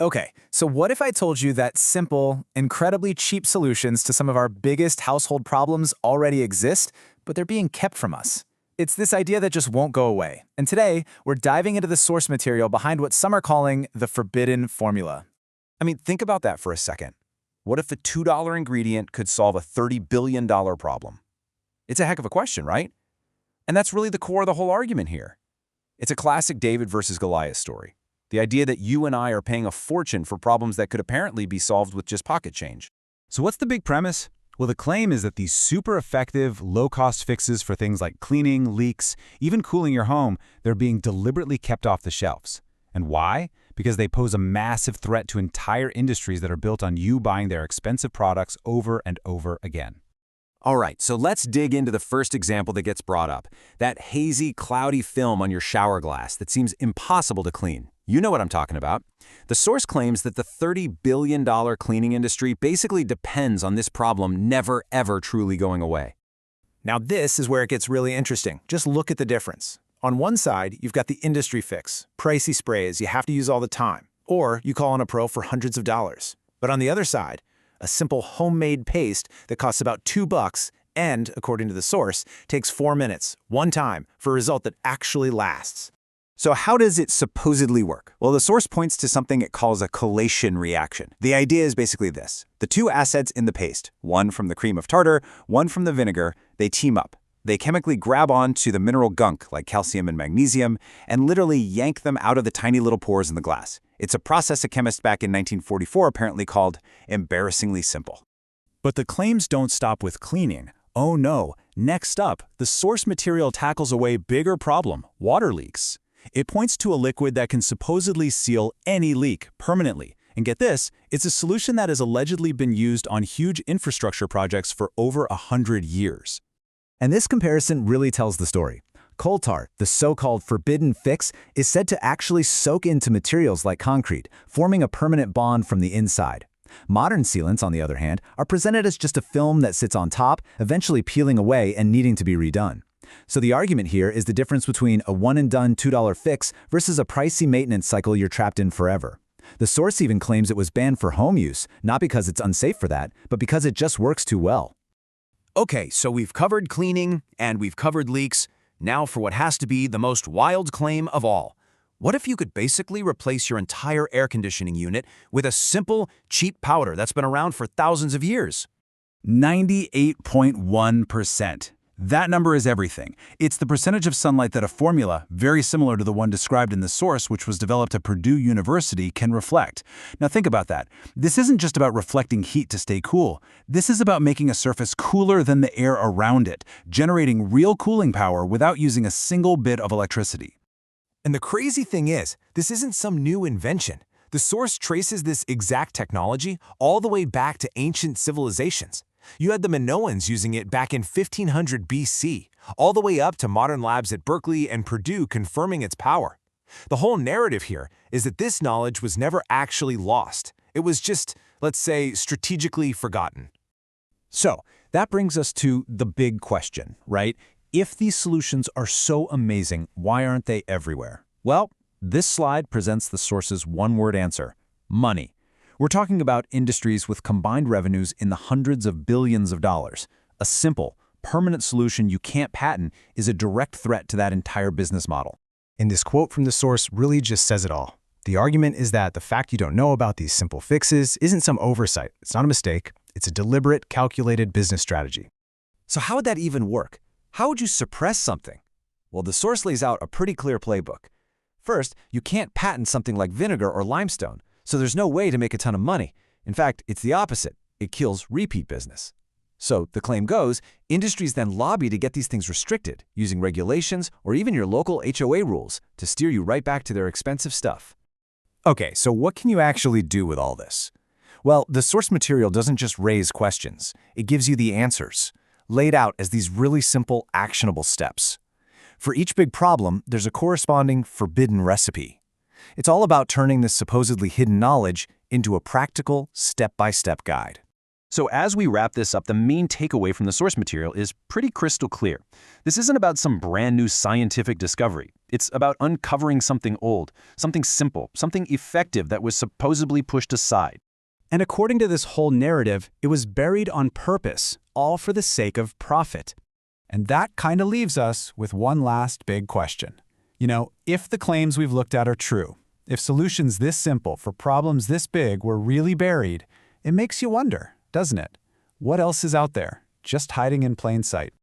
Okay, so what if I told you that simple, incredibly cheap solutions to some of our biggest household problems already exist, but they're being kept from us? It's this idea that just won't go away. And today, we're diving into the source material behind what some are calling the forbidden formula. I mean, think about that for a second. What if a $2 ingredient could solve a $30 billion problem? It's a heck of a question, right? And that's really the core of the whole argument here. It's a classic David versus Goliath story. The idea that you and I are paying a fortune for problems that could apparently be solved with just pocket change. So what's the big premise? Well, the claim is that these super effective, low-cost fixes for things like cleaning, leaks, even cooling your home, they're being deliberately kept off the shelves. And why? Because they pose a massive threat to entire industries that are built on you buying their expensive products over and over again. All right, so let's dig into the first example that gets brought up. That hazy, cloudy film on your shower glass that seems impossible to clean. You know what I'm talking about. The source claims that the $30 billion cleaning industry basically depends on this problem never, ever truly going away. Now this is where it gets really interesting. Just look at the difference. On one side, you've got the industry fix, pricey sprays you have to use all the time, or you call on a pro for hundreds of dollars. But on the other side, a simple homemade paste that costs about $2 and, according to the source, takes 4 minutes, one time, for a result that actually lasts. So how does it supposedly work? Well, the source points to something it calls a collation reaction. The idea is basically this. The two acids in the paste, one from the cream of tartar, one from the vinegar, they team up. They chemically grab onto the mineral gunk, like calcium and magnesium, and literally yank them out of the tiny little pores in the glass. It's a process a chemist back in 1944 apparently called embarrassingly simple. But the claims don't stop with cleaning. Oh no, next up, the source material tackles a way bigger problem, water leaks. It points to a liquid that can supposedly seal any leak permanently. And get this, it's a solution that has allegedly been used on huge infrastructure projects for over 100 years. And this comparison really tells the story. Coal tar, the so-called forbidden fix, is said to actually soak into materials like concrete, forming a permanent bond from the inside. Modern sealants, on the other hand, are presented as just a film that sits on top, eventually peeling away and needing to be redone. So the argument here is the difference between a one-and-done $2 fix versus a pricey maintenance cycle you're trapped in forever. The source even claims it was banned for home use, not because it's unsafe for that, but because it just works too well. Okay, so we've covered cleaning and we've covered leaks. Now for what has to be the most wild claim of all. What if you could basically replace your entire air conditioning unit with a simple, cheap powder that's been around for thousands of years? 98.1%. That number is everything. It's the percentage of sunlight that a formula, very similar to the one described in the source, which was developed at Purdue University, can reflect. Now think about that. This isn't just about reflecting heat to stay cool. This is about making a surface cooler than the air around it, generating real cooling power without using a single bit of electricity. And the crazy thing is, this isn't some new invention. The source traces this exact technology all the way back to ancient civilizations. You had the Minoans using it back in 1500 BC, all the way up to modern labs at Berkeley and Purdue confirming its power. The whole narrative here is that this knowledge was never actually lost. It was just, let's say, strategically forgotten. So that brings us to the big question, right? If these solutions are so amazing, why aren't they everywhere? Well, this slide presents the source's one-word answer: money. We're talking about industries with combined revenues in the hundreds of billions of dollars. A simple, permanent solution you can't patent is a direct threat to that entire business model. And this quote from the source really just says it all. The argument is that the fact you don't know about these simple fixes isn't some oversight. It's not a mistake. It's a deliberate, calculated business strategy. So how would that even work? How would you suppress something? Well, the source lays out a pretty clear playbook. First, you can't patent something like vinegar or limestone, so there's no way to make a ton of money. In fact, it's the opposite. It kills repeat business. So, the claim goes, industries then lobby to get these things restricted, using regulations or even your local HOA rules to steer you right back to their expensive stuff. Okay, so what can you actually do with all this? Well, the source material doesn't just raise questions. It gives you the answers, laid out as these really simple, actionable steps. For each big problem, there's a corresponding forbidden recipe. It's all about turning this supposedly hidden knowledge into a practical, step-by-step guide. So as we wrap this up, the main takeaway from the source material is pretty crystal clear. This isn't about some brand new scientific discovery. It's about uncovering something old, something simple, something effective that was supposedly pushed aside. And according to this whole narrative, it was buried on purpose, all for the sake of profit. And that kind of leaves us with one last big question. If the claims we've looked at are true, if solutions this simple for problems this big were really buried, it makes you wonder, doesn't it? What else is out there, just hiding in plain sight?